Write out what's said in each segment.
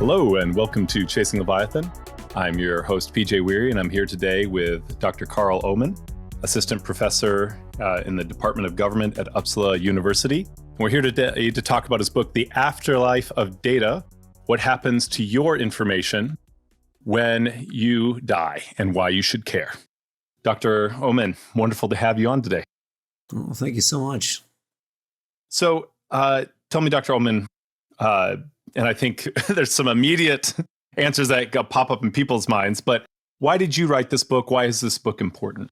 Hello and welcome to Chasing Leviathan. I'm your host, PJ Weary, and I'm here today with Dr. Carl Öhman, assistant professor in the Department of Government at Uppsala University. We're here today to talk about his book, The Afterlife of Data, What Happens to Your Information When You Die and Why You Should Care. Dr. Öhman, wonderful to have you on today. Well, thank you so much. So tell me, Dr. Öhman, and I think there's some immediate answers that pop up in people's minds, but why did you write this book? Why is this book important?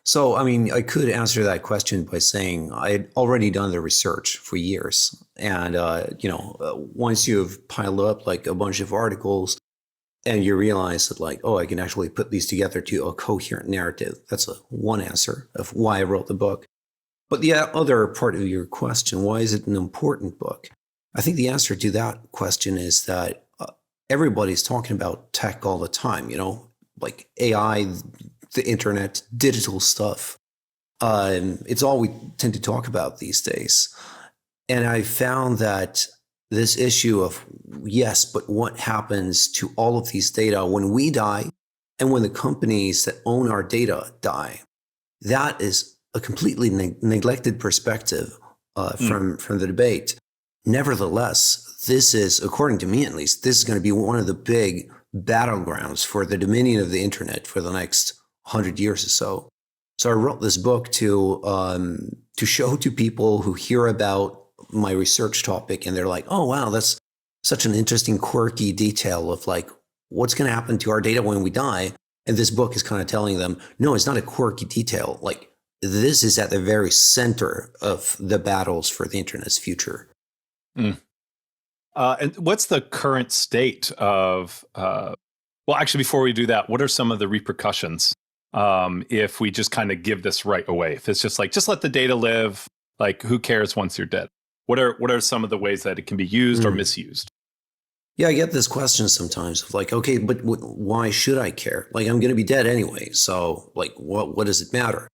So, I could answer that question by saying I'd already done the research for years. And, once you've piled up like a bunch of articles and you realize that I can actually put these together to a coherent narrative. That's one answer of why I wrote the book. But the other part of your question, why is it an important book? I think the answer to that question is that everybody's talking about tech all the time, like AI, the internet, digital stuff. It's all we tend to talk about these days. And I found that this issue of, yes, but what happens to all of these data when we die and when the companies that own our data die, that is a completely neglected perspective from the debate. Nevertheless, this is, according to me at least, this is going to be one of the big battlegrounds for the dominion of the internet for the next 100 years or so. So I wrote this book to show to people who hear about my research topic and they're like, oh, wow, that's such an interesting, quirky detail of what's going to happen to our data when we die. And this book is kind of telling them, no, it's not a quirky detail. This is at the very center of the battles for the internet's future. And what's the current state of, actually, before we do that, what are some of the repercussions if we just kind of give this right away? If it's just just let the data live, who cares once you're dead? What are some of the ways that it can be used or misused? Yeah, I get this question sometimes of okay, but why should I care? I'm going to be dead anyway. So what does it matter?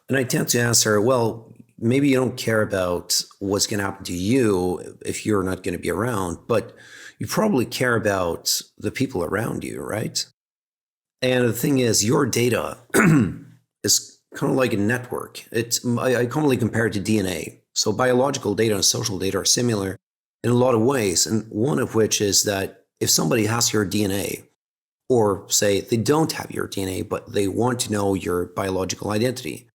And I tend to answer, well, maybe you don't care about what's going to happen to you if you're not going to be around, but you probably care about the people around you, right? And the thing is, your data is kind of like a network. I commonly compare it to DNA. So biological data and social data are similar in a lot of ways. And one of which is that if somebody has your DNA, or say they don't have your DNA, but they want to know your biological identity.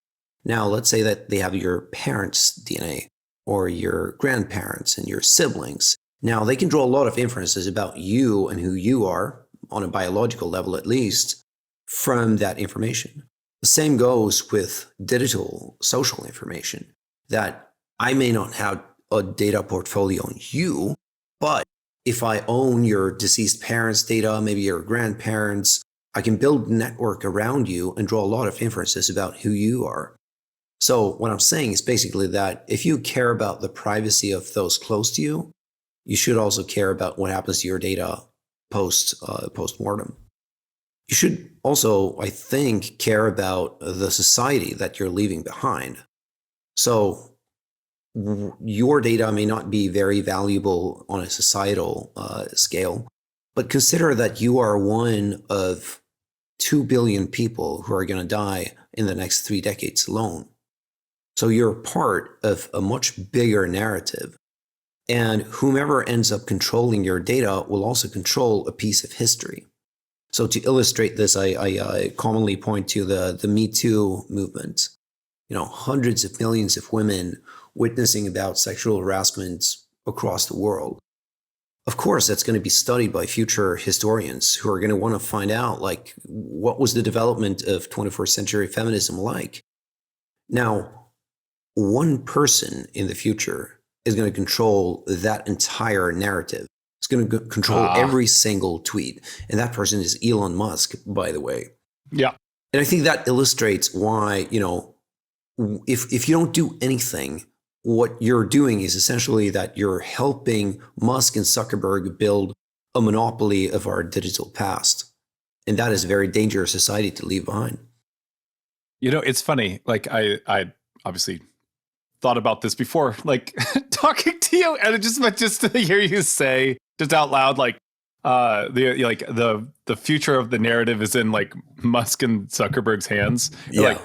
Now, let's say that they have your parents' DNA or your grandparents and your siblings. Now, they can draw a lot of inferences about you and who you are, on a biological level at least, from that information. The same goes with digital social information, that I may not have a data portfolio on you, but if I own your deceased parents' data, maybe your grandparents, I can build a network around you and draw a lot of inferences about who you are. So what I'm saying is basically that if you care about the privacy of those close to you, you should also care about what happens to your data post-mortem. You should also, I think, care about the society that you're leaving behind. So your data may not be very valuable on a societal scale, but consider that you are one of 2 billion people who are going to die in the next 3 decades alone. So you're part of a much bigger narrative. And whomever ends up controlling your data will also control a piece of history. So to illustrate this, I commonly point to the Me Too movement. Hundreds of millions of women witnessing about sexual harassment across the world. Of course, that's going to be studied by future historians who are going to want to find out, what was the development of 21st century feminism like? Now, one person in the future is going to control that entire narrative. It's going to control every single tweet. And that person is Elon Musk, by the way. Yeah. And I think that illustrates why, if you don't do anything, what you're doing is essentially that you're helping Musk and Zuckerberg build a monopoly of our digital past. And that is a very dangerous society to leave behind. It's funny. I obviously thought about this before, talking to you, and just to hear you say just out loud, like the future of the narrative is in like Musk and Zuckerberg's hands. Yeah. Like,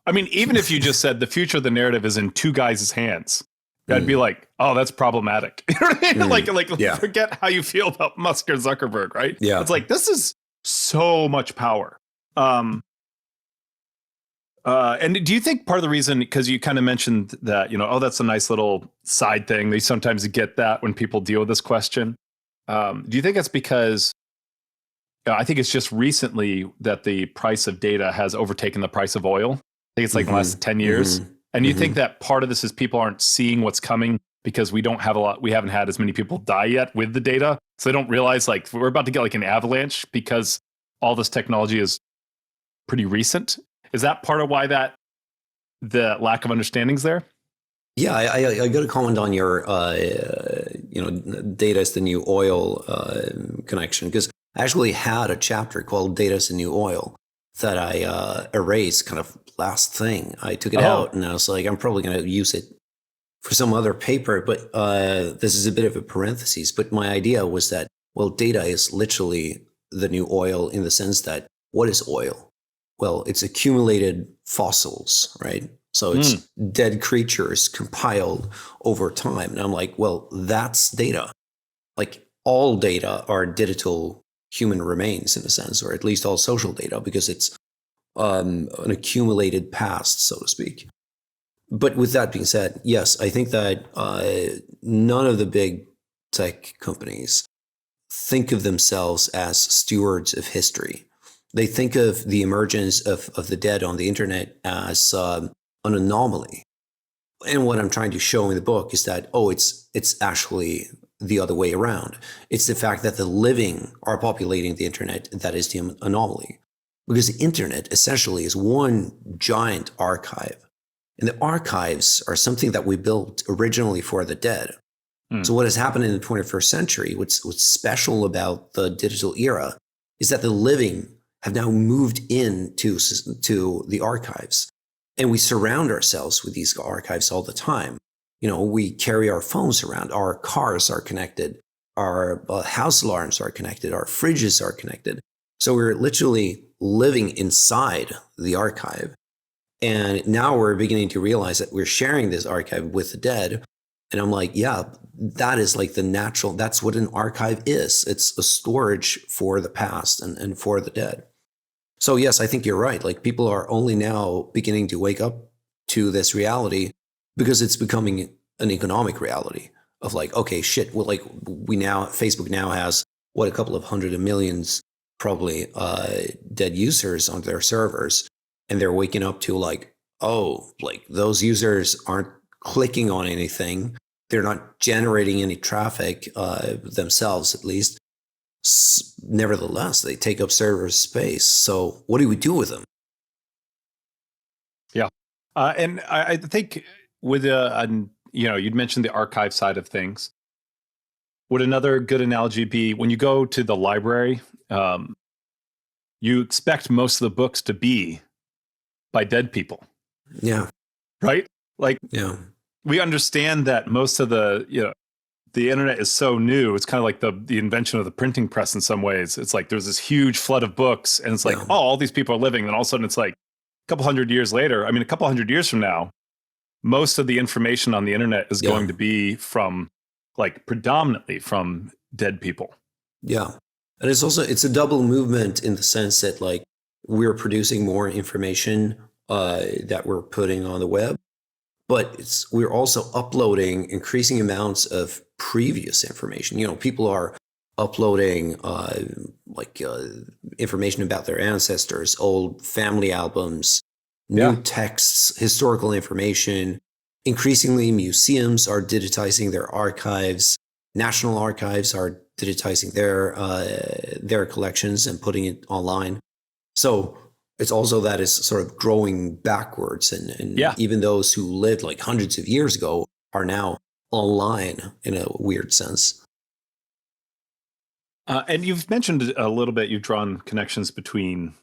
I mean, even if you just said the future of the narrative is in two guys' hands, I'd be like, oh, that's problematic. You know what I mean? Like, forget how you feel about Musk or Zuckerberg, right? Yeah. It's like, this is so much power. And do you think part of the reason, because you kind of mentioned that, oh, that's a nice little side thing. They sometimes get that when people deal with this question. Do you think it's because I think it's just recently that the price of data has overtaken the price of oil? I think it's like in the last 10 years. And you think that part of this is people aren't seeing what's coming because we haven't had as many people die yet with the data. So they don't realize like we're about to get like an avalanche because all this technology is pretty recent. Is that part of why the lack of understanding is there? Yeah, I got to comment on your, data is the new oil connection, because I actually had a chapter called Data is the New Oil that I erased kind of last thing. I took it out and I was like, I'm probably going to use it for some other paper, but this is a bit of a parenthesis. But my idea was that, well, data is literally the new oil in the sense that what is oil? Well, it's accumulated fossils, right? So it's dead creatures compiled over time. And I'm like, well, that's data. Like all data are digital human remains in a sense, or at least all social data, because it's an accumulated past, so to speak. But with that being said, yes, I think that none of the big tech companies think of themselves as stewards of history. They think of the emergence of the dead on the internet as an anomaly. And what I'm trying to show in the book is that, it's actually the other way around. It's the fact that the living are populating the internet that is the anomaly. Because the internet essentially is one giant archive. And the archives are something that we built originally for the dead. So what has happened in the 21st century, what's special about the digital era, is that the living have now moved into the archives. And we surround ourselves with these archives all the time. We carry our phones around, our cars are connected, our house alarms are connected, our fridges are connected. So we're literally living inside the archive. And now we're beginning to realize that we're sharing this archive with the dead. And I'm like, yeah, that is like that's what an archive is. It's a storage for the past and for the dead. So yes, I think you're right. Like people are only now beginning to wake up to this reality because it's becoming an economic reality of like, okay, shit. Well, like Facebook now has a couple of hundred of millions, probably dead users on their servers. And they're waking up to like, like those users aren't clicking on anything. They're not generating any traffic themselves, at least. Nevertheless, they take up server space. So what do we do with them? Yeah. And I think with, you'd mentioned the archive side of things. Would another good analogy be when you go to the library, you expect most of the books to be by dead people. Yeah. Right? Like, yeah. We understand that most of the internet is so new. It's kind of like the invention of the printing press in some ways. It's like there's this huge flood of books and it's like, all these people are living. And all of a sudden it's like a couple hundred years later. I mean, a couple hundred years from now, most of the information on the internet is going to be from predominantly from dead people. Yeah. And it's a double movement in the sense that like we're producing more information that we're putting on the web, but we're also uploading increasing amounts of previous information. People are uploading information about their ancestors, old family albums, new texts, historical information. Increasingly, museums are digitizing their archives. National archives are digitizing their collections and putting it online. So it's also that it's sort of growing backwards. And even those who lived like hundreds of years ago are now online in a weird sense. And you've mentioned a little bit, you've drawn connections between,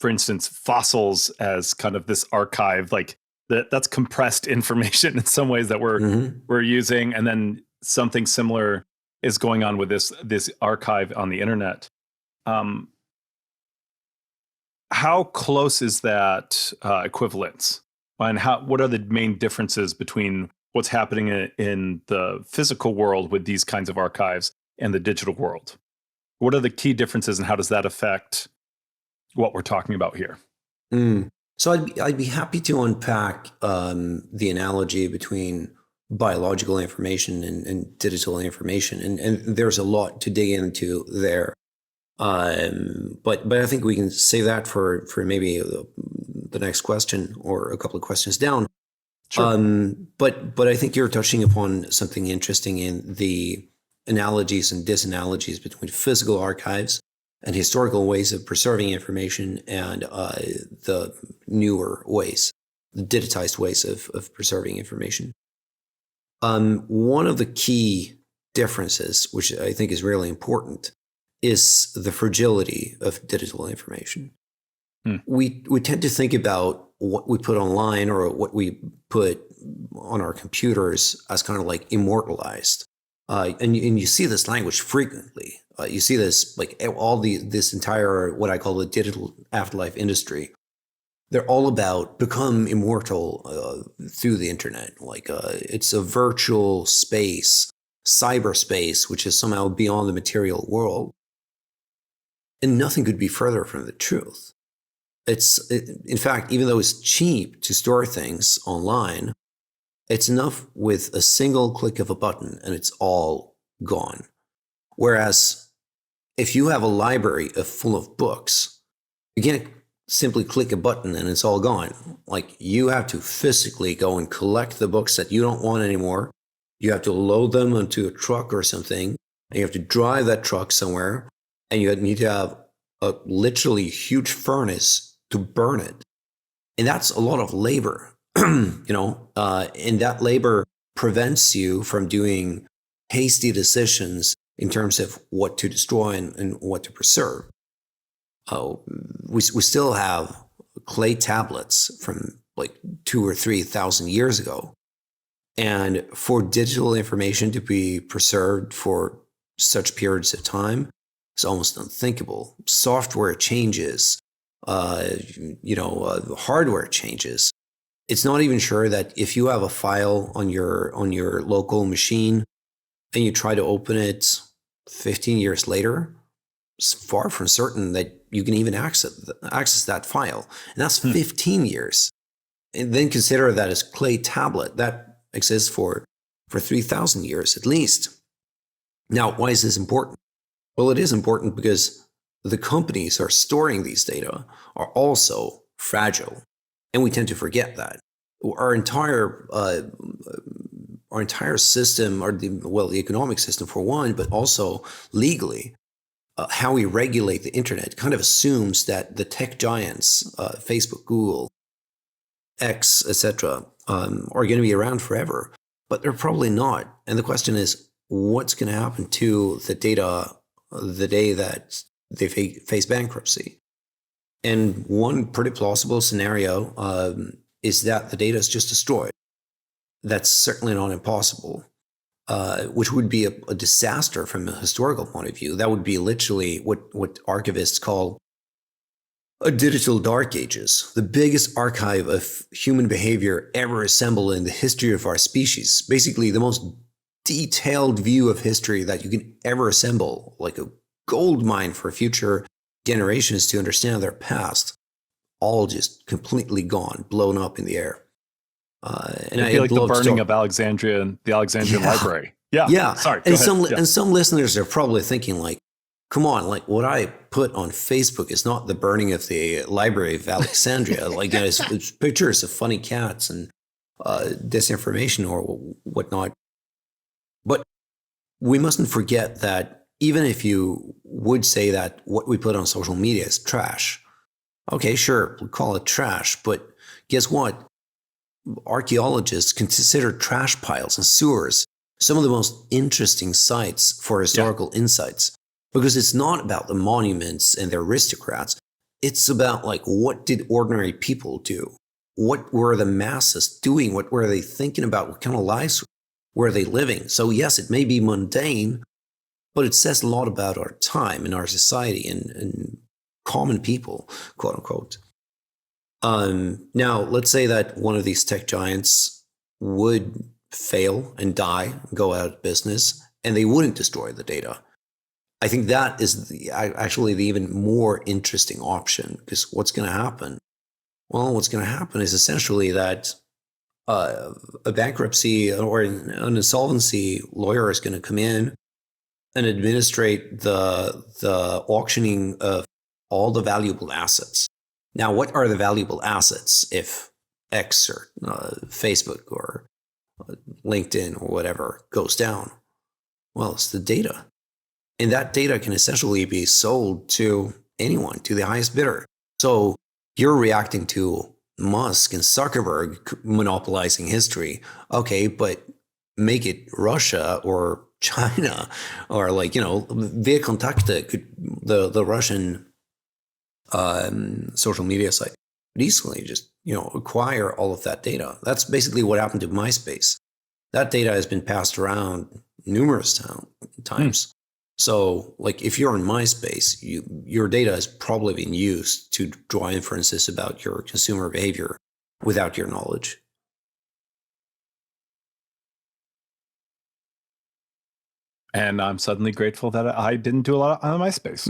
for instance, fossils as kind of this archive, like that's compressed information in some ways that we're using. And then something similar is going on with this archive on the internet. How close is that equivalence? And what are the main differences between what's happening in the physical world with these kinds of archives and the digital world? What are the key differences, and how does that affect what we're talking about here? So I'd be happy to unpack the analogy between biological information and digital information, and there's a lot to dig into there. But I think we can save that for maybe the next question or a couple of questions down. Sure. But I think you're touching upon something interesting in the analogies and disanalogies between physical archives and historical ways of preserving information and the newer ways, the digitized ways of preserving information. One of the key differences, which I think is really important, is the fragility of digital information. We tend to think about what we put online or what we put on our computers as kind of like immortalized. And you see this language frequently. You see this like this entire what I call the digital afterlife industry. They're all about become immortal through the internet. Like it's a virtual space, cyberspace, which is somehow beyond the material world. And nothing could be further from the truth. In fact, even though it's cheap to store things online, it's enough with a single click of a button and it's all gone. Whereas if you have a library full of books, you can't simply click a button and it's all gone. Like you have to physically go and collect the books that you don't want anymore. You have to load them onto a truck or something, and you have to drive that truck somewhere, and you need to have a literally huge furnace to burn it. And that's a lot of labor, and that labor prevents you from doing hasty decisions in terms of what to destroy and what to preserve. We still have clay tablets from like 2,000 or 3,000 years ago. And for digital information to be preserved for such periods of time, it's almost unthinkable. Software changes, hardware changes. It's not even sure that if you have a file on your local machine and you try to open it 15 years later, it's far from certain that you can even access that file. And that's 15 years. And then consider that as clay tablet. That exists for 3,000 years at least. Now, why is this important? Well, it is important because the companies are storing these data are also fragile. And we tend to forget that. Our entire system, the economic system for one, but also legally, how we regulate the internet kind of assumes that the tech giants, Facebook, Google, X, etc., are going to be around forever, but they're probably not. And the question is, what's going to happen to the data the day that they face bankruptcy? And one pretty plausible scenario is that the data is just destroyed. That's certainly not impossible, which would be a disaster from a historical point of view. That would be literally what archivists call a digital dark ages, the biggest archive of human behavior ever assembled in the history of our species. Basically, the most detailed view of history that you can ever assemble, like a gold mine for future generations to understand their past, all just completely gone, blown up in the air. And I feel like the burning of Alexandria and the Alexandrian Library. Yeah. Sorry. And some listeners are probably thinking like, come on, like what I put on Facebook is not the burning of the Library of Alexandria. Like it's pictures of funny cats and disinformation or whatnot. But we mustn't forget that even if you would say that what we put on social media is trash, okay, sure, we'll call it trash. But guess what? Archaeologists consider trash piles and sewers some of the most interesting sites for historical insights. Because it's not about the monuments and the aristocrats. It's about like, what did ordinary people do? What were the masses doing? What were they thinking about? What kind of lives were they living? So yes, it may be mundane, but it says a lot about our time and our society and common people, quote unquote. Now, let's say that one of these tech giants would fail and die, go out of business, and they wouldn't destroy the data. I think that is actually the even more interesting option, because what's going to happen? Well, what's going to happen is essentially that a bankruptcy or an insolvency lawyer is going to come in and administrate the auctioning of all the valuable assets. Now, what are the valuable assets if X or Facebook or LinkedIn or whatever goes down? Well, it's the data. And that data can essentially be sold to anyone, to the highest bidder. So you're reacting to Musk and Zuckerberg monopolizing history. Okay, but make it Russia or China or VKontakte, the Russian social media site, could easily just acquire all of that data. That's basically what happened to MySpace. That data has been passed around numerous times. So, if you're on MySpace, your data has probably been used to draw inferences about your consumer behavior without your knowledge. And I'm suddenly grateful that I didn't do a lot on MySpace.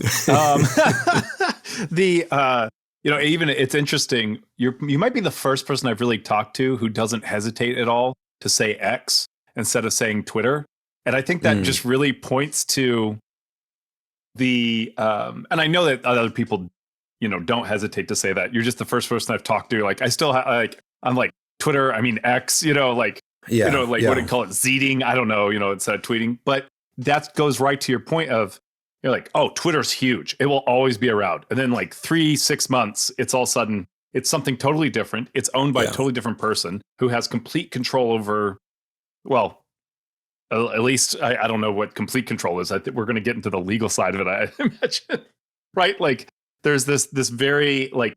Even it's interesting. You might be the first person I've really talked to who doesn't hesitate at all to say X instead of saying Twitter. And I think that just really points to the, and I know that other people, don't hesitate to say that. You're just the first person I've talked to. I still I'm Twitter, X, what do you call it? Zeeting. I don't know, it's tweeting, but that goes right to your point of, you're like, oh, Twitter's huge. It will always be around. And then 3-6 months, it's all of a sudden, it's something totally different. It's owned by a totally different person who has complete control over, well, at least I don't know what complete control is. I think we're going to get into the legal side of it, I imagine. Right? There's this very, like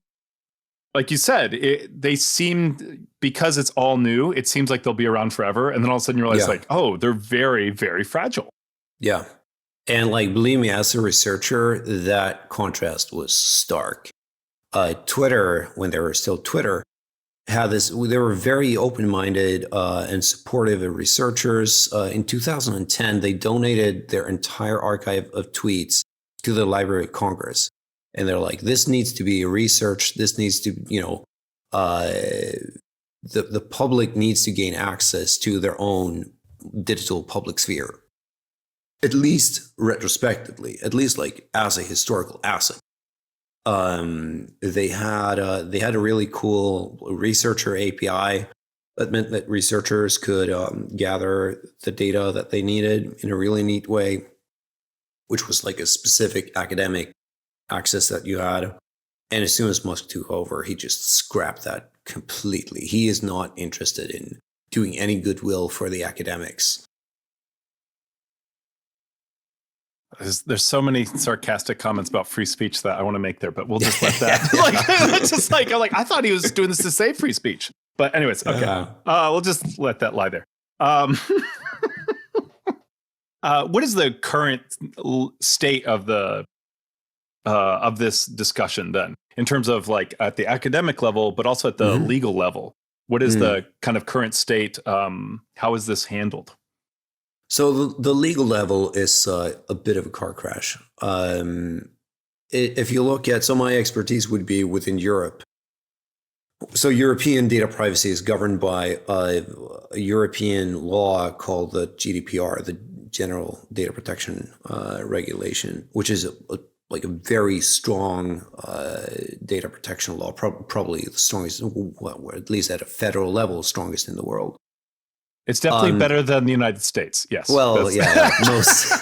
you said, they seem, because it's all new, it seems like they'll be around forever. And then all of a sudden you realize oh, they're very, very fragile. Yeah. And believe me, as a researcher, that contrast was stark. Twitter, when they were still Twitter, they were very open-minded and supportive of researchers. In 2010, they donated their entire archive of tweets to the Library of Congress. And they're like, this needs to be researched. This needs to, the public needs to gain access to their own digital public sphere. At least retrospectively, at least as a historical asset. They had a really cool researcher API that meant that researchers could gather the data that they needed in a really neat way, which was a specific academic access that you had. And as soon as Musk took over, he just scrapped that completely. He is not interested in doing any goodwill for the academics. There's so many sarcastic comments about free speech that I want to make there, but we'll just let that. It's just I thought he was doing this to save free speech. But anyways, okay, we'll just let that lie there. What is the current state of this discussion then, in terms of at the academic level, but also at the legal level? What is the kind of current state? How is this handled? So the legal level is a bit of a car crash. If you look at, my expertise would be within Europe. So European data privacy is governed by a European law called the GDPR, the General Data Protection Regulation, which is a very strong data protection law, probably the strongest, at least at a federal level, strongest in the world. It's definitely better than the United States. Yes. Well, most.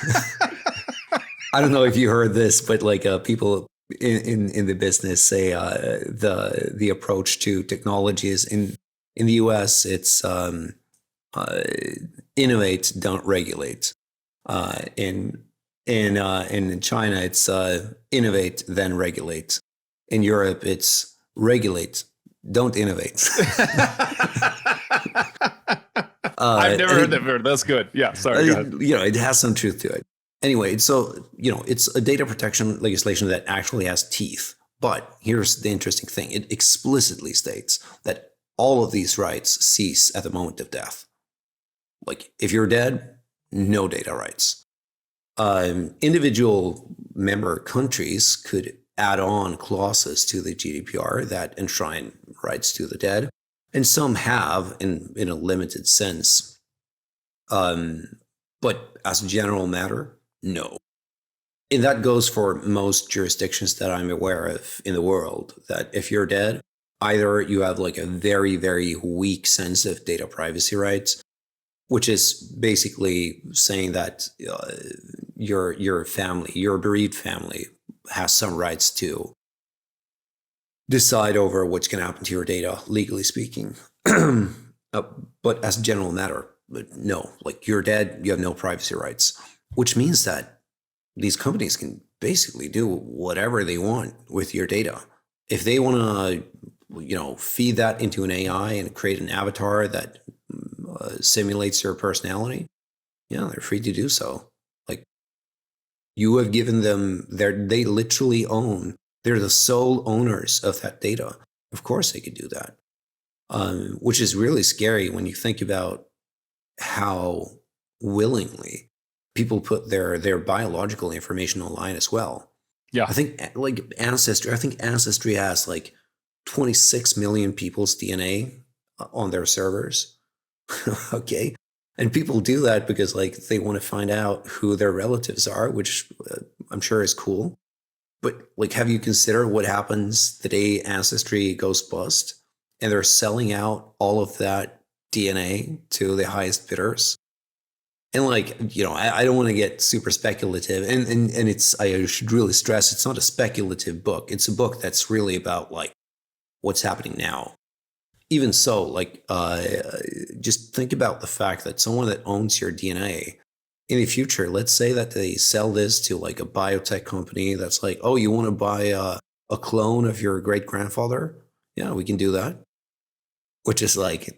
I don't know if you heard this, but people in the business say the approach to technology is in the U.S. it's innovate, don't regulate. In China, it's innovate, then regulate. In Europe, it's regulate, don't innovate. I've never heard that before. That's good. Yeah, sorry. Go ahead. It has some truth to it. Anyway, so, it's a data protection legislation that actually has teeth. But here's the interesting thing. It explicitly states that all of these rights cease at the moment of death. Like, if you're dead, no data rights. Individual member countries could add on clauses to the GDPR that enshrine rights to the dead, and some have in a limited sense. But as a general matter, no. And that goes for most jurisdictions that I'm aware of in the world, that if you're dead, either you have like a very, very weak sense of data privacy rights, which is basically saying that your family, your bereaved family, has some rights to decide over what's going to happen to your data, legally speaking. But as a general matter, no, like you're dead, you have no privacy rights, which means that these companies can basically do whatever they want with your data. If they want to, feed that into an AI and create an avatar that simulates your personality, yeah, they're free to do so. Like, you have given them they literally they're the sole owners of that data. Of course they could do that. Which is really scary when you think about how willingly people put their biological information online as well. Yeah. I think Ancestry has like 26 million people's DNA on their servers. Okay. And people do that because like they want to find out who their relatives are, which I'm sure is cool. But like, have you considered what happens the day Ancestry goes bust and they're selling out all of that DNA to the highest bidders? And like, I don't want to get super speculative, and I should really stress, it's not a speculative book. It's a book that's really about like what's happening now. Even so, like, just think about the fact that someone that owns your DNA in the future, let's say that they sell this to like a biotech company that's like, oh, you want to buy a clone of your great grandfather? Yeah, we can do that. Which is like,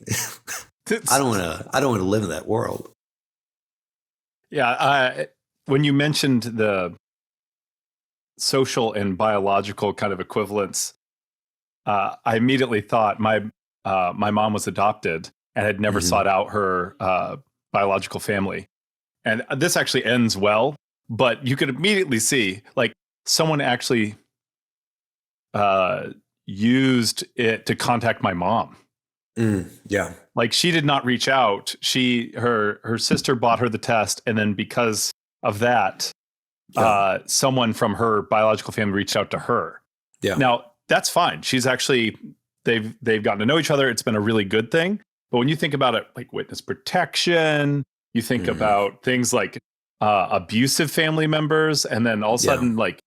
I don't want to live in that world. Yeah. When you mentioned the social and biological kind of equivalence, I immediately thought my mom was adopted and had never sought out her biological family. And this actually ends well, but you could immediately see like someone actually used it to contact my mom. Yeah. Like, she did not reach out. Her sister bought her the test, and then because of that, someone from her biological family reached out to her. Yeah. Now, that's fine. She's actually they've gotten to know each other. It's been a really good thing. But when you think about it, like witness protection, you think about things like abusive family members, and then all of a sudden, like,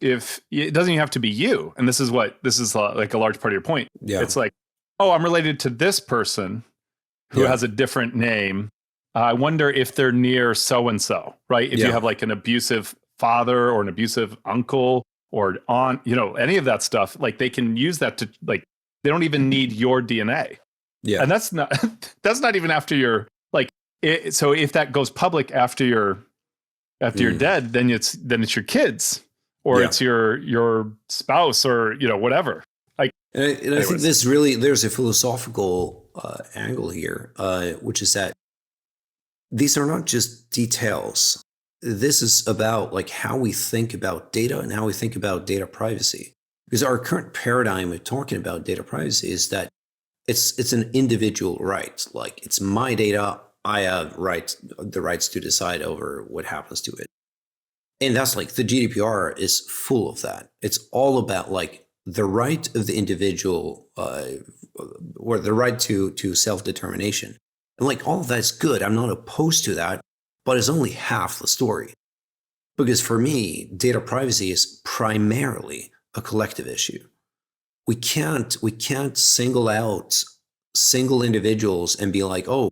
if it doesn't even have to be you, and this is like a large part of your point. Yeah. It's like, oh, I'm related to this person who has a different name. I wonder if they're near so and so, right? If you have like an abusive father or an abusive uncle or aunt, any of that stuff, like they can use that to, like, they don't even need your DNA. Yeah. And that's not even after you're like, so if that goes public after you're dead, then it's your kids, or it's your spouse, or whatever. Like, and I think there's a philosophical angle here, which is that these are not just details. This is about like how we think about data and how we think about data privacy. Because our current paradigm of talking about data privacy is that it's an individual right. Like, it's my data, I have the rights to decide over what happens to it. And that's like, the GDPR is full of that. It's all about like the right of the individual, or the right to self-determination. And like, all of that's good. I'm not opposed to that, but it's only half the story. Because for me, data privacy is primarily a collective issue. We can't single out single individuals and be like, oh,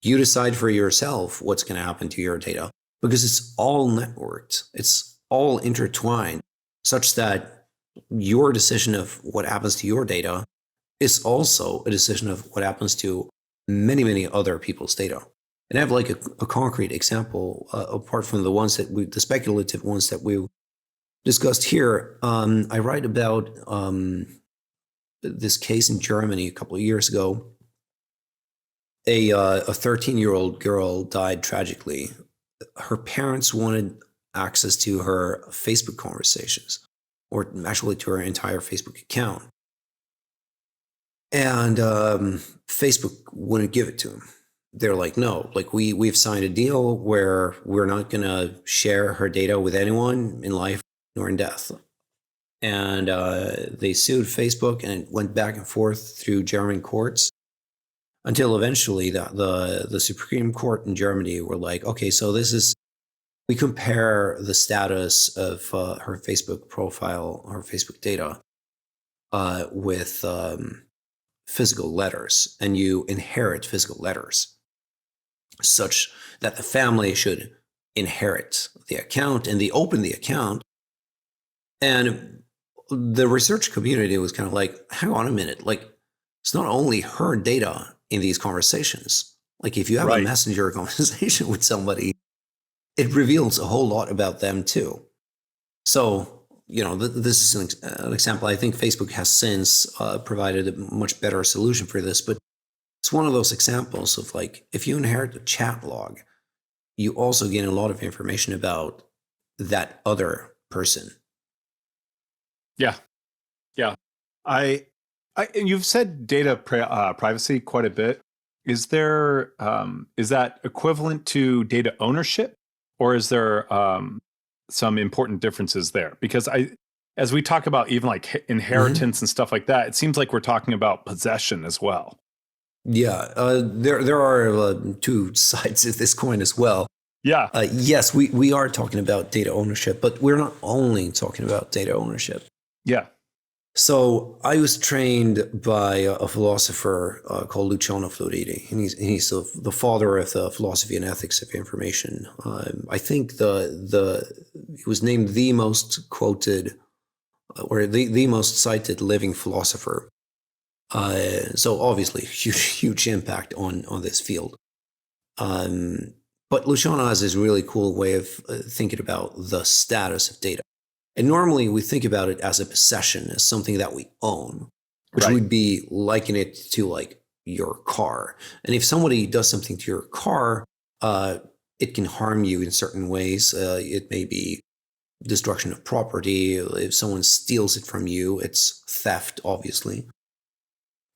you decide for yourself what's going to happen to your data, because it's all networked. It's all intertwined, such that your decision of what happens to your data is also a decision of what happens to many, many other people's data. And I have like a concrete example, apart from the speculative ones that we discussed here. I write about this case in Germany a couple of years ago. A 13-year-old girl died tragically. Her parents wanted access to her Facebook conversations, or actually to her entire Facebook account. And Facebook wouldn't give it to them. They're like, no, like we've signed a deal where we're not going to share her data with anyone in life nor in death. And they sued Facebook, and it went back and forth through German courts until eventually the Supreme Court in Germany were like, okay, so we compare the status of her Facebook profile, her Facebook data, with physical letters, and you inherit physical letters, such that the family should inherit the account, and they open the account. And the research community was kind of like, hang on a minute, like it's not only her data in these conversations. Like if you have a messenger conversation with somebody, it reveals a whole lot about them too. So, this is an example. I think Facebook has since provided a much better solution for this, but it's one of those examples of like, if you inherit a chat log, you also gain a lot of information about that other person. Yeah. And you've said data privacy quite a bit. Is there is that equivalent to data ownership, or is there some important differences there? Because as we talk about even like inheritance and stuff like that, it seems like we're talking about possession as well. Yeah, there are two sides of this coin as well. Yeah. Yes, we are talking about data ownership, but we're not only talking about data ownership. Yeah. So I was trained by a philosopher called Luciano Floridi, and he's the father of the philosophy and ethics of information. I think he was named the most quoted or the most cited living philosopher. So obviously, huge impact on this field. But Luciano has this really cool way of thinking about the status of data. And normally we think about it as a possession, as something that we own, which would be liken it to like your car. And if somebody does something to your car, it can harm you in certain ways. It may be destruction of property. If someone steals it from you, it's theft, obviously.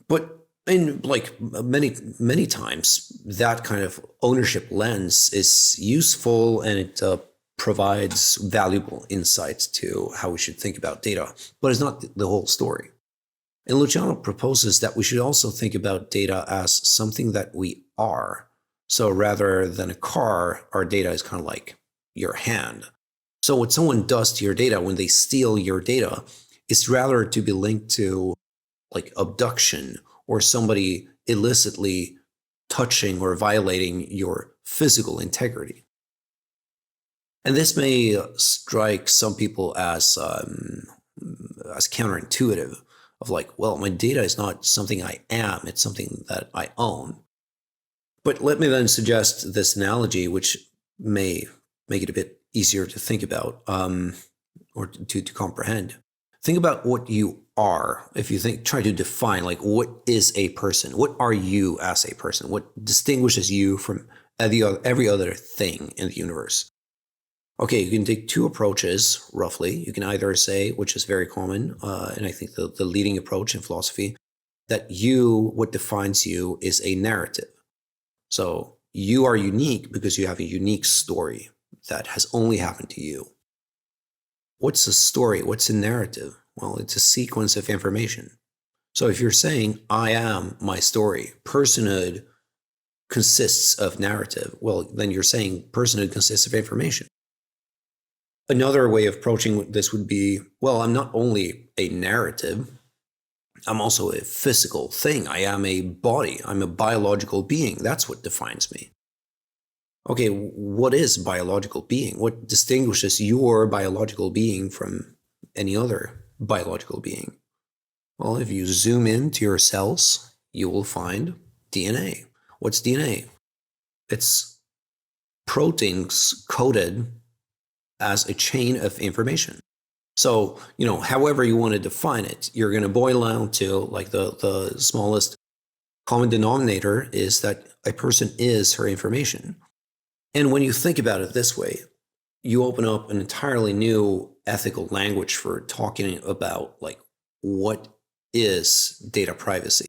But in like many times, that kind of ownership lens is useful, and it provides valuable insights to how we should think about data, but it's not the whole story. And Luciano proposes that we should also think about data as something that we are. So rather than a car, our data is kind of like your hand. So what someone does to your data when they steal your data is rather to be linked to like abduction or somebody illicitly touching or violating your physical integrity. And this may strike some people as counterintuitive, of like, well, my data is not something I am, it's something that I own. But let me then suggest this analogy, which may make it a bit easier to think about or to comprehend. Think about what you are. If you try to define, like, what is a person? What are you as a person? What distinguishes you from every other thing in the universe? Okay, you can take two approaches, roughly. You can either say, which is very common, and I think the leading approach in philosophy, that what defines you is a narrative. So you are unique because you have a unique story that has only happened to you. What's a story? What's a narrative? Well, it's a sequence of information. So if you're saying, I am my story, personhood consists of narrative, well, then you're saying personhood consists of information. Another way of approaching this would be, well, I'm not only a narrative, I'm also a physical thing. I am a body. I'm a biological being. That's what defines me. Okay, what is biological being? What distinguishes your biological being from any other biological being? Well, if you zoom into your cells, you will find DNA. What's DNA? It's proteins coded as a chain of information. So, however you want to define it, you're going to boil down to like the smallest common denominator is that a person is her information. And when you think about it this way, you open up an entirely new ethical language for talking about like what is data privacy.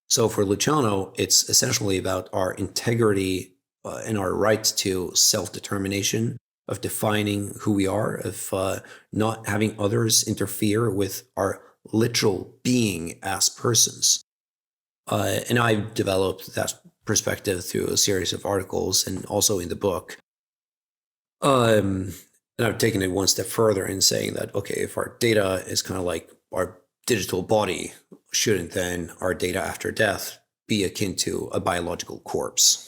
So for Luciano, it's essentially about our integrity and our right to self-determination, of defining who we are, of not having others interfere with our literal being as persons. And I've developed that perspective through a series of articles and also in the book. And I've taken it one step further in saying that, okay, if our data is kind of like our digital body, shouldn't then our data after death be akin to a biological corpse?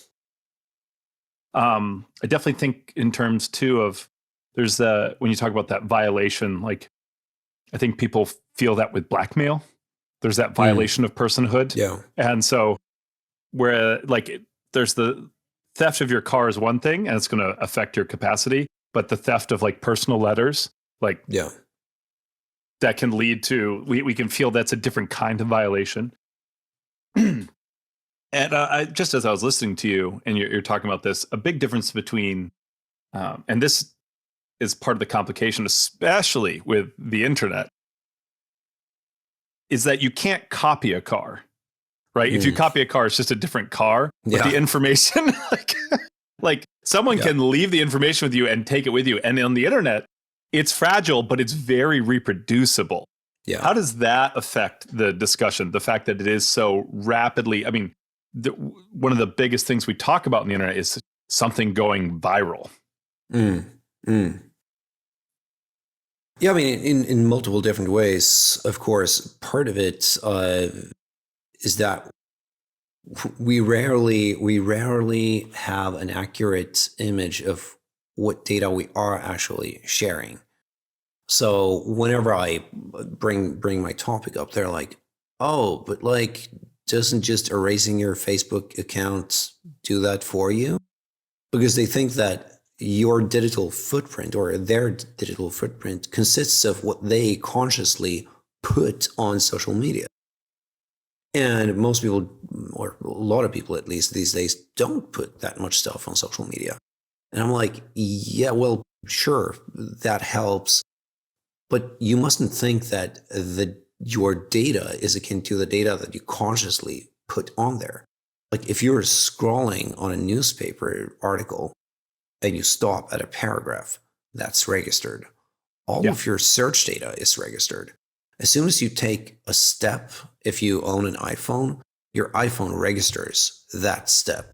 I definitely think in terms too of there's when you talk about that violation, like I think people feel that with blackmail, there's that violation of personhood. Yeah. And so where there's the theft of your car is one thing and it's going to affect your capacity, but the theft of like personal letters, that can lead to, we can feel that's a different kind of violation. And I, just as I was listening to you and you're talking about this, a big difference between, and this is part of the complication, especially with the internet, is that you can't copy a car, right? If you copy a car, it's just a different car. But the information, like someone can leave the information with you and take it with you. And on the internet, it's fragile, but it's very reproducible. Yeah. How does that affect the discussion? The fact that it is so rapidly, I mean, one of the biggest things we talk about on the internet is something going viral. Yeah, I mean, in multiple different ways, of course. Part of it is that we rarely have an accurate image of what data we are actually sharing. So whenever I bring my topic up, they're like, oh, but like, doesn't just erasing your Facebook account do that for you? Because they think that your digital footprint or their digital footprint consists of what they consciously put on social media. And most people, or a lot of people at least these days, don't put that much stuff on social media. And I'm like, yeah, well, sure, that helps. But you mustn't think that your data is akin to the data that you consciously put on there. Like if you're scrolling on a newspaper article and you stop at a paragraph, that's registered. All of your search data is registered. As soon as you take a step, if you own an iPhone, your iPhone registers that step.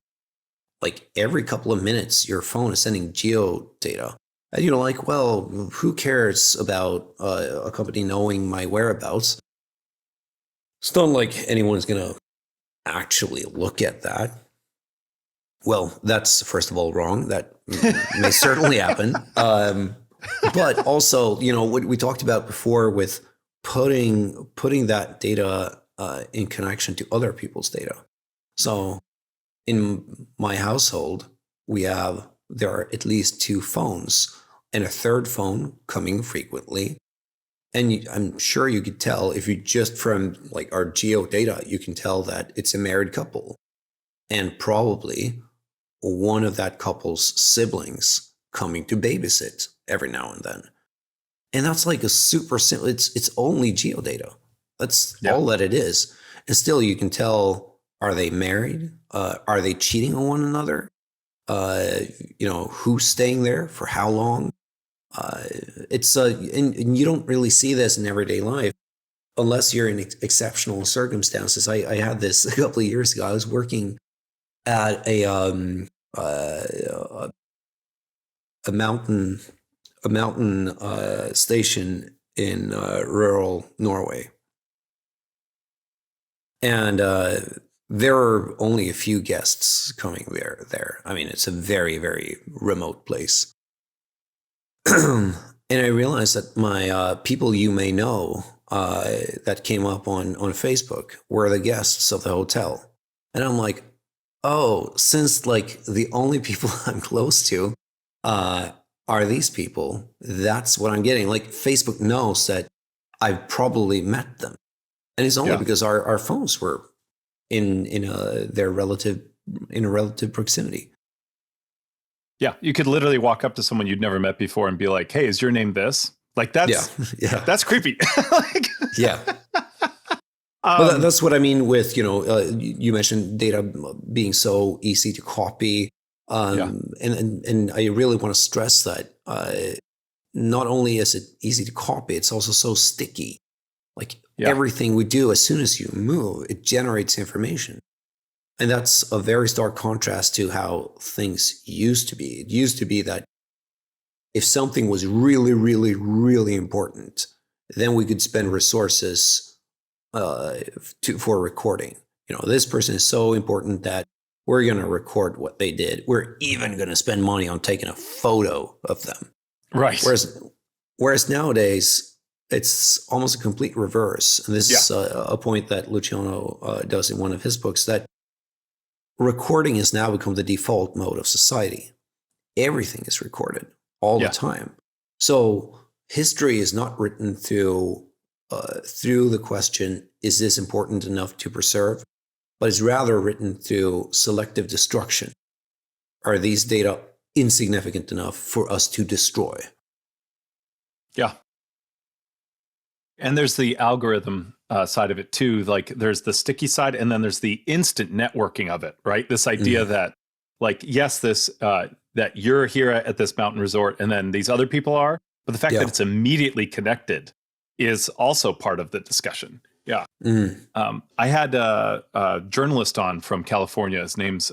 Like every couple of minutes, your phone is sending geo data. And you're like, well, who cares about a company knowing my whereabouts? It's not like anyone's going to actually look at that. Well, that's first of all wrong. That may certainly happen. But also, what we talked about before with putting that data in connection to other people's data. So in my household, there are at least 2 phones and a third phone coming frequently. And I'm sure you could tell if you just from like our geo data, you can tell that it's a married couple and probably one of that couple's siblings coming to babysit every now and then. And that's like a super simple, it's only geo data. That's all that it is. And still you can tell, are they married? Are they cheating on one another? Who's staying there for how long? And you don't really see this in everyday life unless you're in exceptional circumstances. I had this a couple of years ago. I was working at a mountain station in rural Norway, and there are only a few guests coming there. I mean, it's a very, very remote place. And I realized that my people you may know that came up on Facebook were the guests of the hotel. And I'm like, oh, since like the only people I'm close to uh, are these people, that's what I'm getting. Like Facebook knows that I've probably met them, and it's only Yeah. because our phones were in their relative in a relative proximity. Yeah. You could literally walk up to someone you'd never met before and be like, hey, is your name this? Like Yeah, that's yeah, that's creepy. Like, yeah. But um, that's what I mean with, you mentioned data being so easy to copy. yeah. And I really want to stress that not only is it easy to copy, it's also so sticky. Like Yeah. everything we do, as soon as you move, it generates information. And that's a very stark contrast to how things used to be. It used to be that if something was really, really, really important, then we could spend resources for recording. This person is so important that we're going to record what they did. We're even going to spend money on taking a photo of them. Right. Whereas nowadays, it's almost a complete reverse. And this is a point that Luciano does in one of his books, that recording has now become the default mode of society. Everything is recorded all the time. So history is not written through the question, is this important enough to preserve? But it's rather written through selective destruction. Are these data insignificant enough for us to destroy? Yeah. And there's the algorithm side of it too. Like there's the sticky side, and then there's the instant networking of it, right? This idea that, like, yes, this that you're here at this mountain resort, and then these other people are, but the fact that it's immediately connected is also part of the discussion. Yeah. I had a journalist on from California. His name's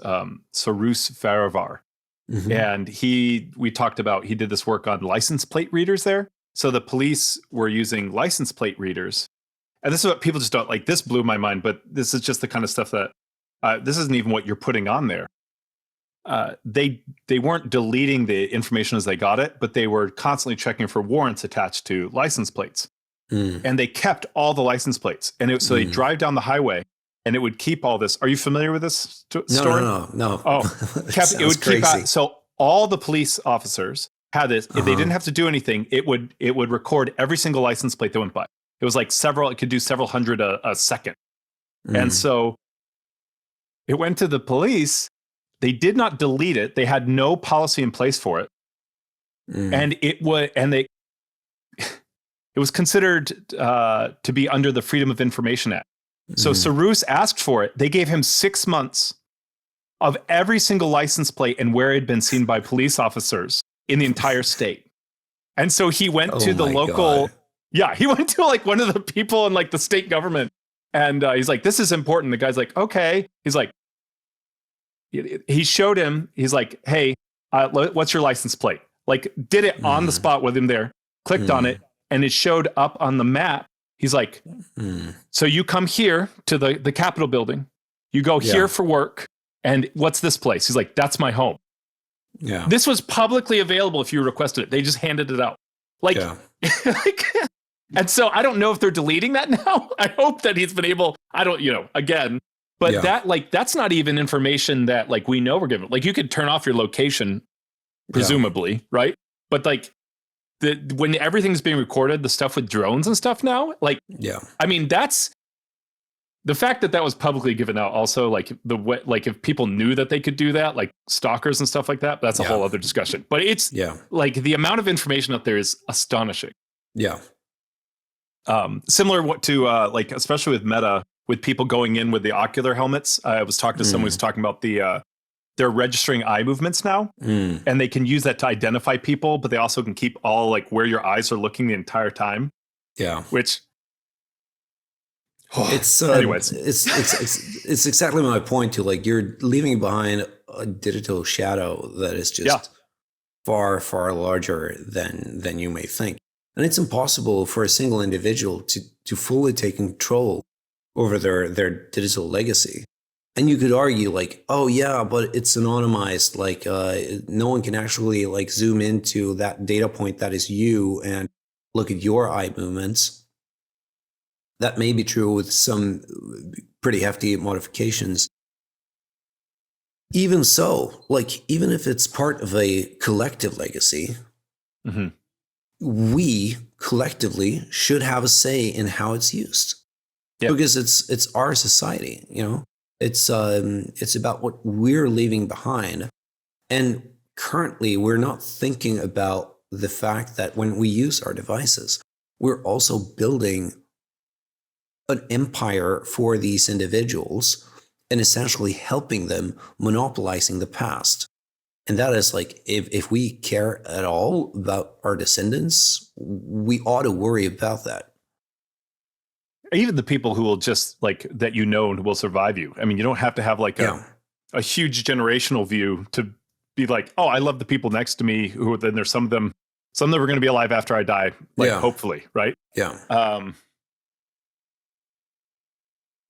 Sarus Farivar. And we talked about, he did this work on license plate readers there. So the police were using license plate readers. And this is what people just don't like. This blew my mind, but this is just the kind of stuff that this isn't even what you're putting on there. They weren't deleting the information as they got it, but they were constantly checking for warrants attached to license plates. And they kept all the license plates. And so they drive down the highway, and it would keep all this. Are you familiar with this story? No. Oh, it would keep crazy. so all the police officers had this. If they didn't have to do anything, it would record every single license plate that went by. It was like it could do several hundred a second. And so it went to the police. They did not delete it. They had no policy in place for it. And it was considered to be under the Freedom of Information Act. So Sarus asked for it. They gave him 6 months of every single license plate and where it had been seen by police officers in the entire state. And so he went to the local, he went to like one of the people in like the state government, and he's like, this is important. The guy's like, okay. He's like, he showed him, he's like, hey, what's your license plate? Like, did it on the spot with him there, clicked on it, and it showed up on the map. He's like, so you come here to the Capitol building, you go here for work, and what's this place? He's like, that's my home. Yeah. This was publicly available if you requested it. They just handed it out. Like, and so I don't know if they're deleting that now. I hope that he's been able, again, but that's not even information that like we know we're given. Like you could turn off your location, presumably, right? But like when everything's being recorded, the stuff with drones and stuff now, like, I mean, that's the fact that was publicly given out. Also, like if people knew that they could do that, like stalkers and stuff like that, that's a whole other discussion. But it's like the amount of information out there is astonishing. Yeah. Similar to like, especially with Meta, with people going in with the ocular helmets. I was talking to someone who's talking about they're registering eye movements now, and they can use that to identify people, but they also can keep all like where your eyes are looking the entire time. Yeah. Which it's anyways, it's exactly my point too. Like you're leaving behind a digital shadow that is just far, far larger than you may think. And it's impossible for a single individual to fully take control over their digital legacy. And you could argue like, oh yeah, but it's anonymized. Like no one can actually like zoom into that data point that is you and look at your eye movements. That may be true with some pretty hefty modifications. even so, like, even if it's part of a collective legacy, Mm-hmm. we collectively should have a say in how it's used. Yeah. Because it's our society, you know? It's about what we're leaving behind. And currently, we're not thinking about the fact that when we use our devices, we're also building an empire for these individuals and essentially helping them monopolizing the past. And that is like, if we care at all about our descendants, we ought to worry about that. Even the people who will just like that, you know, and will survive you. I mean, you don't have to have like a huge generational view to be like, oh, I love the people next to me who then there's some of them are going to be alive after I die. Like, hopefully. Right. Yeah.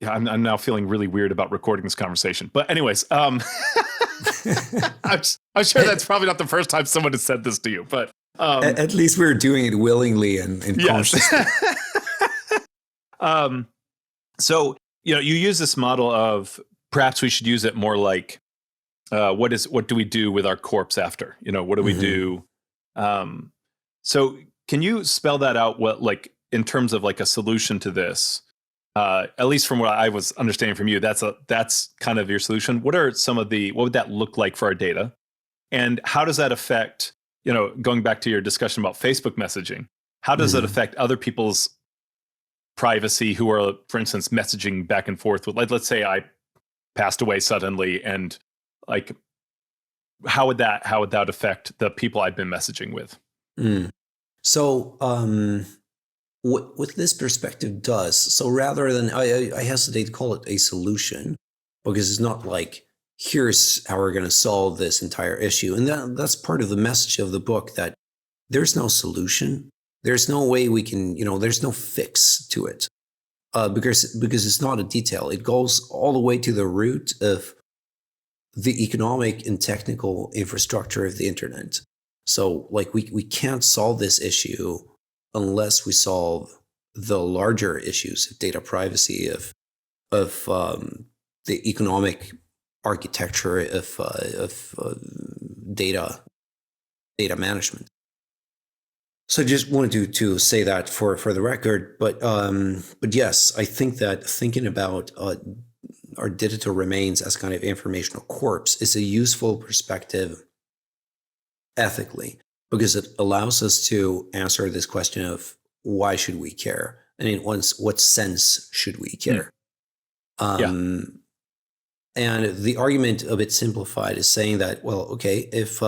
Yeah. I'm now feeling really weird about recording this conversation, but anyways, I'm sure that's probably not the first time someone has said this to you, but at least we're doing it willingly and consciously. So, you know, you use this model of perhaps we should use it more like, what do we do with our corpse after? You know, what do we do? So can you spell that out? What, like, in terms of like a solution to this, at least from what I was understanding from you, that's kind of your solution. What would that look like for our data? And how does that affect, you know, going back to your discussion about Facebook messaging, how does it affect other people's privacy who are, for instance, messaging back and forth with, like, let's say I passed away suddenly, and like, how would that affect the people I've been messaging with? So what this perspective does, so rather than, I hesitate to call it a solution, because it's not like, here's how we're going to solve this entire issue. And that's part of the message of the book, that there's no solution. There's no way we can, you know, there's no fix to it, because it's not a detail. It goes all the way to the root of the economic and technical infrastructure of the internet. So, like, we can't solve this issue unless we solve the larger issues of data privacy, of the economic architecture of data management. So I just wanted to say that for the record, but yes, I think that thinking about our digital remains as kind of informational corpse is a useful perspective ethically, because it allows us to answer this question of why should we care, and in what sense should we care. And the argument, a bit simplified, is saying that, well, okay, if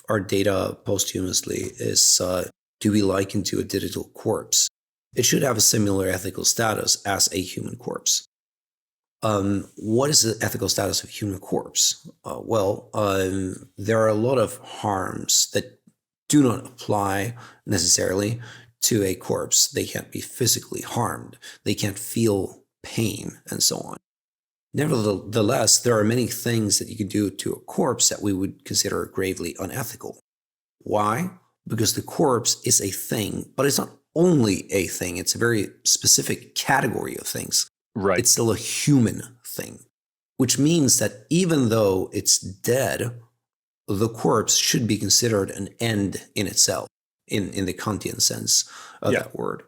our data posthumously is to be likened to a digital corpse, it should have a similar ethical status as a human corpse. What is the ethical status of a human corpse? There are a lot of harms that do not apply necessarily to a corpse. They can't be physically harmed. They can't feel pain, and so on. Nevertheless, there are many things that you can do to a corpse that we would consider gravely unethical. Why? Because the corpse is a thing, but it's not only a thing. It's a very specific category of things. Right. It's still a human thing, which means that even though it's dead, the corpse should be considered an end in itself, in the Kantian sense of that word.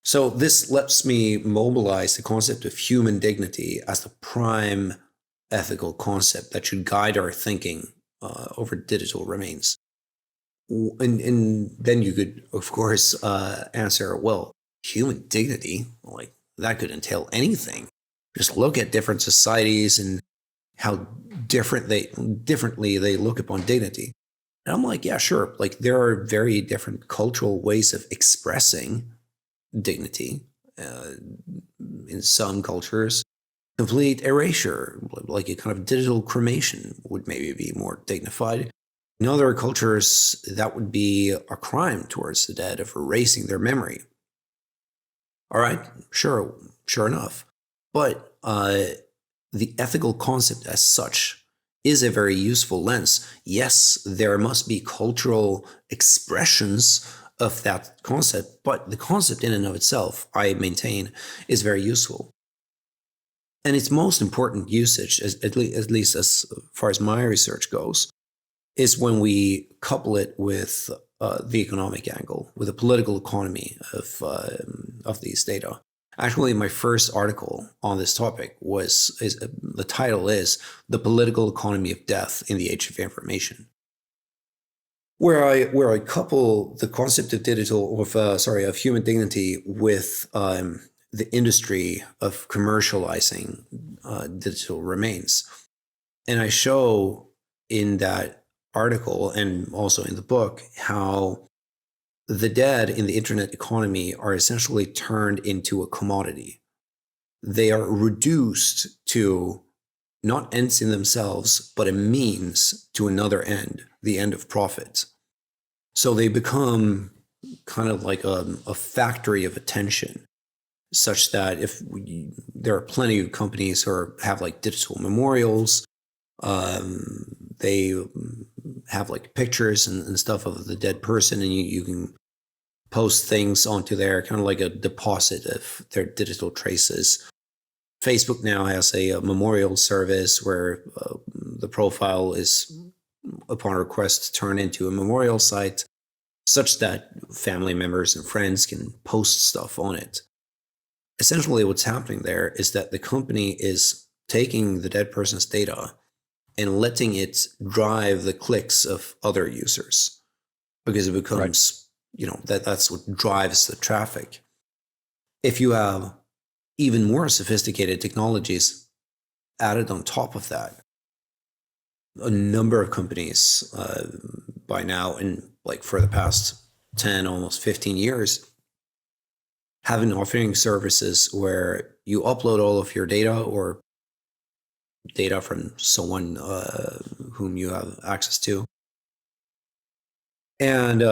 So this lets me mobilize the concept of human dignity as the prime ethical concept that should guide our thinking over digital remains. And then you could, of course, answer, well, human dignity, like, that could entail anything. Just look at different societies and how differently they look upon dignity. And I'm like, yeah, sure. Like, there are very different cultural ways of expressing dignity. In some cultures, complete erasure, like a kind of digital cremation, would maybe be more dignified. In other cultures, that would be a crime towards the dead, of erasing their memory. All right, sure enough. But the ethical concept as such is a very useful lens. Yes, there must be cultural expressions of that concept, but the concept in and of itself, I maintain, is very useful. And its most important usage, at least as far as my research goes, is when we couple it with the economic angle, with the political economy of these data. Actually, my first article on this topic the title is "The Political Economy of Death in the Age of Information," where I couple the concept of human dignity with the industry of commercializing digital remains, and I show in that article and also in the book how the dead in the internet economy are essentially turned into a commodity. They are reduced to not ends in themselves, but a means to another end, the end of profit. So they become kind of like a factory of attention, such that there are plenty of companies who have like digital memorials. They have like pictures and stuff of the dead person, and you can post things onto there, kind of like a deposit of their digital traces. Facebook now has a memorial service where the profile is, upon request, turned into a memorial site, such that family members and friends can post stuff on it. Essentially, what's happening there is that the company is taking the dead person's data and letting it drive the clicks of other users, because it becomes, that's what drives the traffic. If you have even more sophisticated technologies added on top of that, a number of companies by now, and like for the past 10, almost 15 years, have been offering services where you upload all of your data or data from someone whom you have access to. And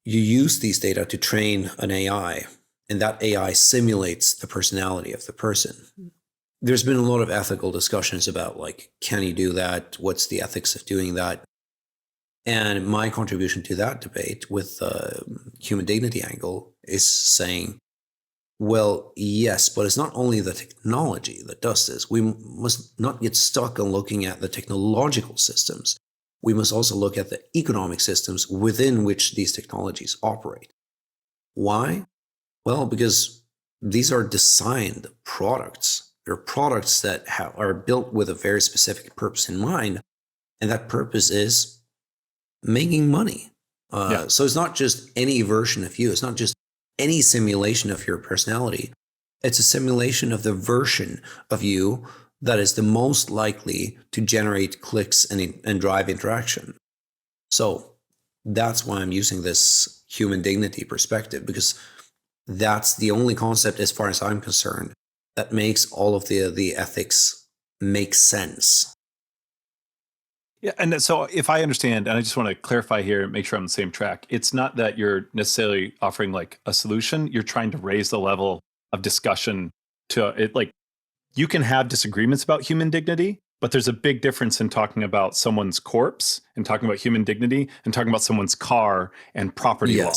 you use these data to train an AI, and that AI simulates the personality of the person. There's been a lot of ethical discussions about, like, can you do that? What's the ethics of doing that? And my contribution to that debate with the human dignity angle is saying, well, yes, but it's not only the technology that does this. We must not get stuck on looking at the technological systems. We must also look at the economic systems within which these technologies operate. Why? Well, because these are designed products. They're products that are built with a very specific purpose in mind, and that purpose is making money. So it's not just any version of you. It's not just any simulation of your personality. It's a simulation of the version of you that is the most likely to generate clicks and drive interaction. So that's why I'm using this human dignity perspective, because that's the only concept, as far as I'm concerned, that makes all of the ethics make sense. Yeah, and so if I understand, and I just want to clarify here and make sure I'm on the same track, it's not that you're necessarily offering like a solution. You're trying to raise the level of discussion to it. Like, you can have disagreements about human dignity, but there's a big difference in talking about someone's corpse and talking about human dignity and talking about someone's car and property law.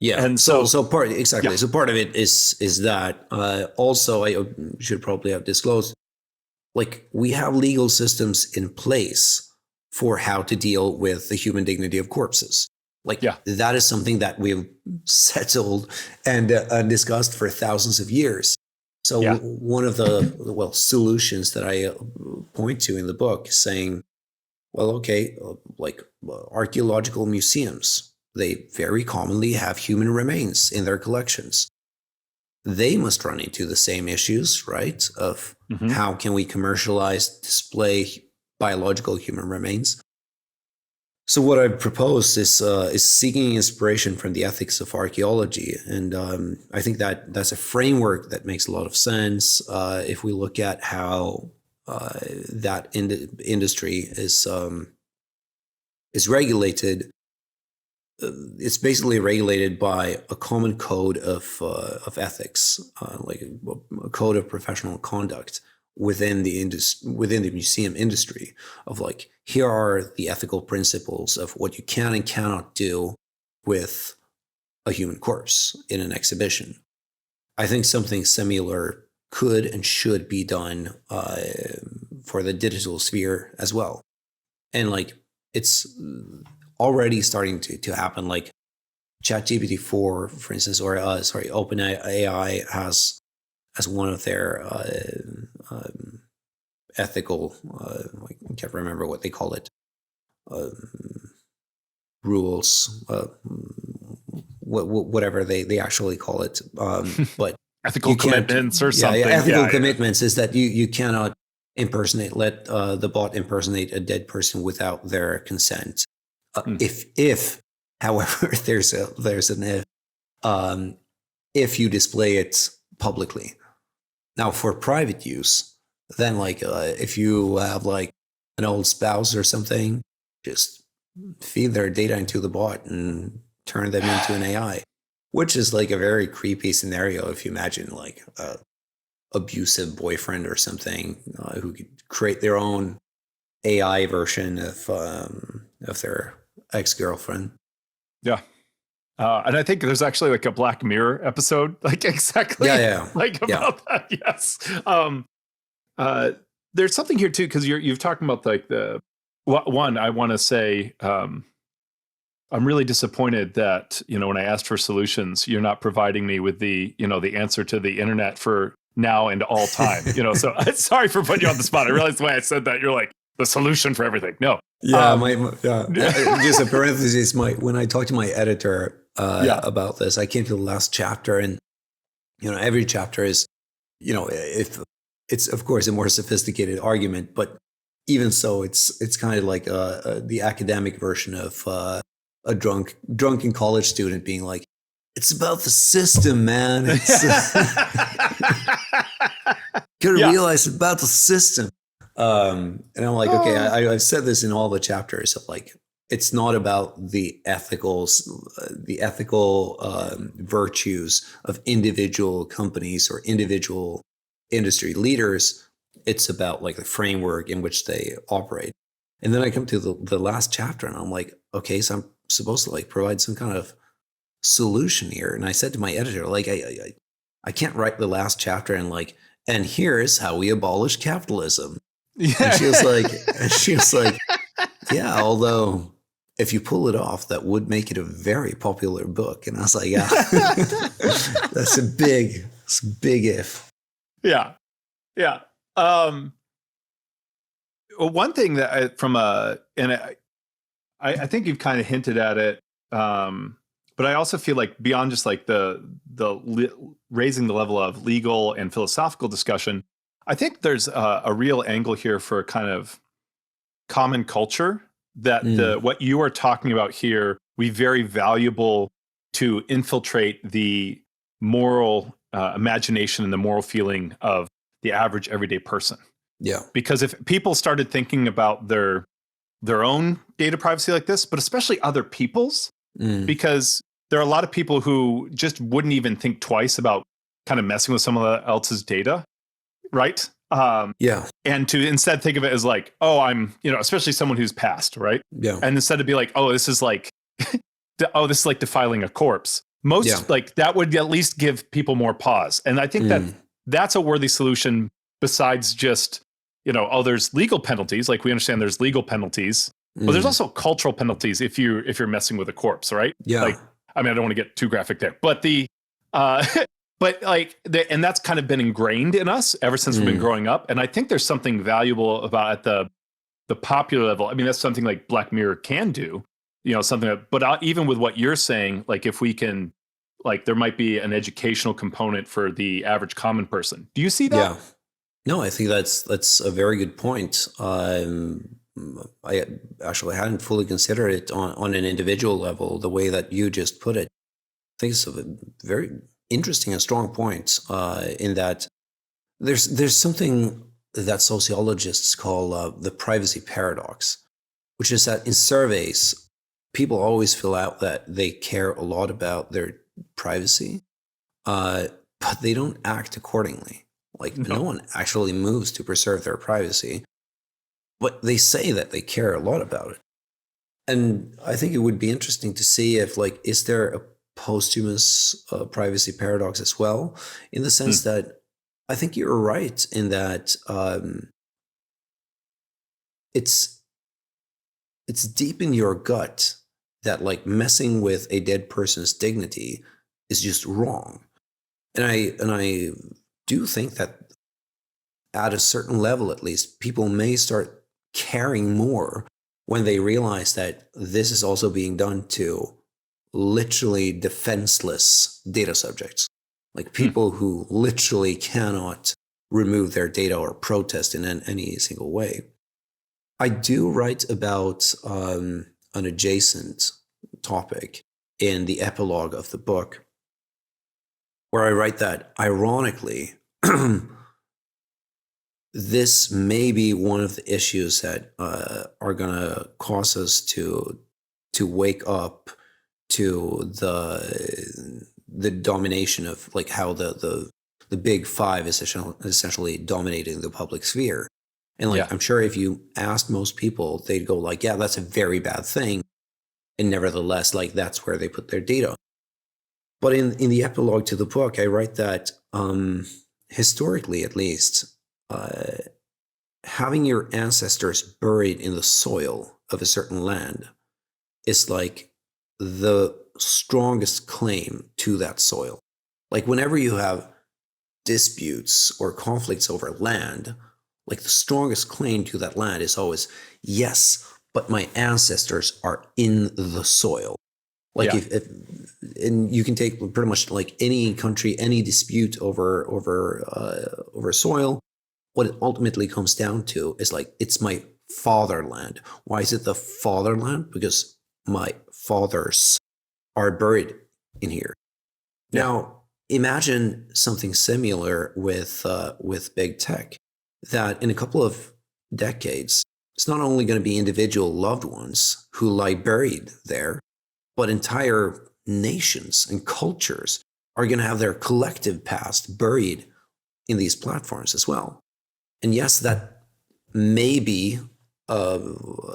Yeah. And so part exactly. Yeah. So part of it is that also I should probably have disclosed, like, we have legal systems in place for how to deal with the human dignity of corpses. Like, that is something that we've settled and discussed for thousands of years. So one of the solutions that I point to in the book is saying, well, okay, like archaeological museums, they very commonly have human remains in their collections. They must run into the same issues, right? Of how can we commercialize, display biological human remains? So what I propose is seeking inspiration from the ethics of archaeology, and I think that that's a framework that makes a lot of sense if we look at how that industry is regulated. It's basically regulated by a common code of ethics, like a code of professional conduct within the museum industry, of like, here are the ethical principles of what you can and cannot do with a human corpse in an exhibition. I think something similar could and should be done for the digital sphere as well. And like it's already starting to happen. Like ChatGPT 4, for instance, or OpenAI has as one of their ethical, I can't remember what they call it, rules, whatever they actually call it. But ethical commitments or something. Ethical commitments is that you cannot let the bot impersonate a dead person without their consent. If, however, there's an if you display it publicly. Now, for private use, then like if you have like an old spouse or something, just feed their data into the bot and turn them into an AI, which is like a very creepy scenario if you imagine like a abusive boyfriend or something who could create their own AI version of their ex-girlfriend. Yeah. And I think there's actually like a Black Mirror episode, like exactly like about that. Yes. There's something here too, because you've talked about like one, I want to say, I'm really disappointed that, when I asked for solutions, you're not providing me with the answer to the internet for now and all time, so sorry for putting you on the spot. I realized the way I said that, you're like the solution for everything. No. Just a parenthesis, when I talked to my editor about this, I came to the last chapter, and, every chapter is, if it's of course a more sophisticated argument, but even so, it's kind of like the academic version of a drunken college student being like, it's about the system, man. It's gotta realize it's about the system. And I'm like, okay, I've said this in all the chapters of like, it's not about the ethical virtues of individual companies or individual industry leaders. It's about like the framework in which they operate. And then I come to the last chapter and I'm like, okay, so I'm supposed to like provide some kind of solution here. And I said to my editor, like, I can't write the last chapter and like, and here's how we abolish capitalism. Yeah. And she was like, yeah, although if you pull it off, that would make it a very popular book. And I was like, yeah, that's a big if. Yeah. Yeah. One thing that I think you've kind of hinted at it, but I also feel like beyond just like the raising the level of legal and philosophical discussion, I think there's a real angle here for kind of common culture that what you are talking about here would be very valuable to infiltrate the moral imagination and the moral feeling of the average everyday person. Yeah. Because if people started thinking about their own data privacy like this, but especially other people's, because there are a lot of people who just wouldn't even think twice about kind of messing with someone else's data, right? And to instead think of it as like, oh, I'm, especially someone who's passed, right? Yeah. And instead to be like, oh, this is like, this is like defiling a corpse. Like that would at least give people more pause. And I think that's a worthy solution besides just, there's legal penalties. Like we understand there's legal penalties, but there's also cultural penalties if you're messing with a corpse, right? Yeah. Like, I mean, I don't want to get too graphic there, but and that's kind of been ingrained in us ever since we've been growing up. And I think there's something valuable about at the popular level. I mean, that's something like Black Mirror can do, but even with what you're saying, like if we can, like there might be an educational component for the average common person. Do you see that? Yeah. No, I think that's a very good point. I actually hadn't fully considered it on an individual level, the way that you just put it. I think it's a very interesting and strong point in that there's something that sociologists call the privacy paradox, which is that in surveys, people always fill out that they care a lot about their privacy, but they don't act accordingly. Like no one actually moves to preserve their privacy, but they say that they care a lot about it. And I think it would be interesting to see if like, is there a posthumous privacy paradox as well, in the sense that I think you're right in that it's deep in your gut that like messing with a dead person's dignity is just wrong. And I do think that at a certain level, at least, people may start caring more when they realize that this is also being done to literally defenseless data subjects, like people who literally cannot remove their data or protest in any single way. I do write about an adjacent topic in the epilogue of the book, where I write that, ironically, this may be one of the issues that are going to cause us to wake up to the domination of like how the big five is essentially dominating the public sphere. And like, I'm sure if you asked most people, they'd go like, yeah, that's a very bad thing. And nevertheless, like that's where they put their data. But in the epilogue to the book, I write that historically, at least, having your ancestors buried in the soil of a certain land is like the strongest claim to that soil. Like whenever you have disputes or conflicts over land, like the strongest claim to that land is always, yes, but my ancestors are in the soil. Like if and you can take pretty much like any country, any dispute over soil, what it ultimately comes down to is like, it's my fatherland. Why is it the fatherland? Because my fathers are buried in here. Yeah. Now, imagine something similar with big tech, that in a couple of decades, it's not only going to be individual loved ones who lie buried there, but entire nations and cultures are going to have their collective past buried in these platforms as well. And yes, that may be a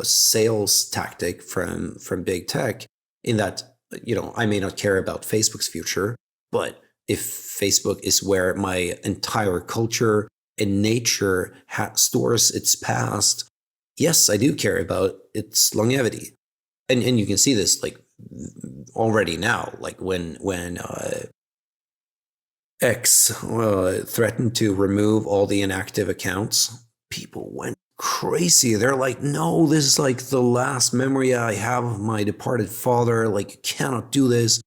sales tactic from big tech, in that, you know, I may not care about Facebook's future, but if Facebook is where my entire culture and nature stores its past, yes, I do care about its longevity. And you can see this like already now, like when X threatened to remove all the inactive accounts, people went crazy. They're like, no, this is like the last memory I have of my departed father. Like, you cannot do this.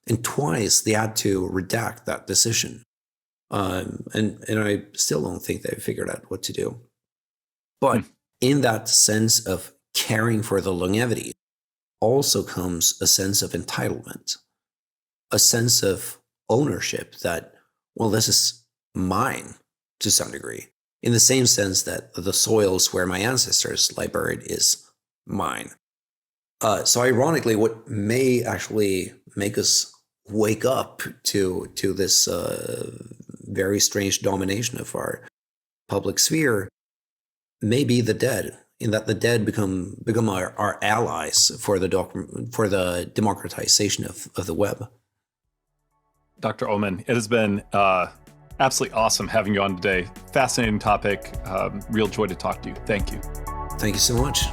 And twice they had to redact that decision. And I still don't think they figured out what to do. But in that sense of caring for the longevity also comes a sense of entitlement, a sense of ownership that, well, this is mine to some degree, in the same sense that the soils where my ancestors lie buried is mine. So ironically, what may actually make us wake up to this very strange domination of our public sphere may be the dead, in that the dead become our allies for the democratization of the web. Dr. Öhman, it has been absolutely awesome having you on today. Fascinating topic. Real joy to talk to you. Thank you. Thank you so much.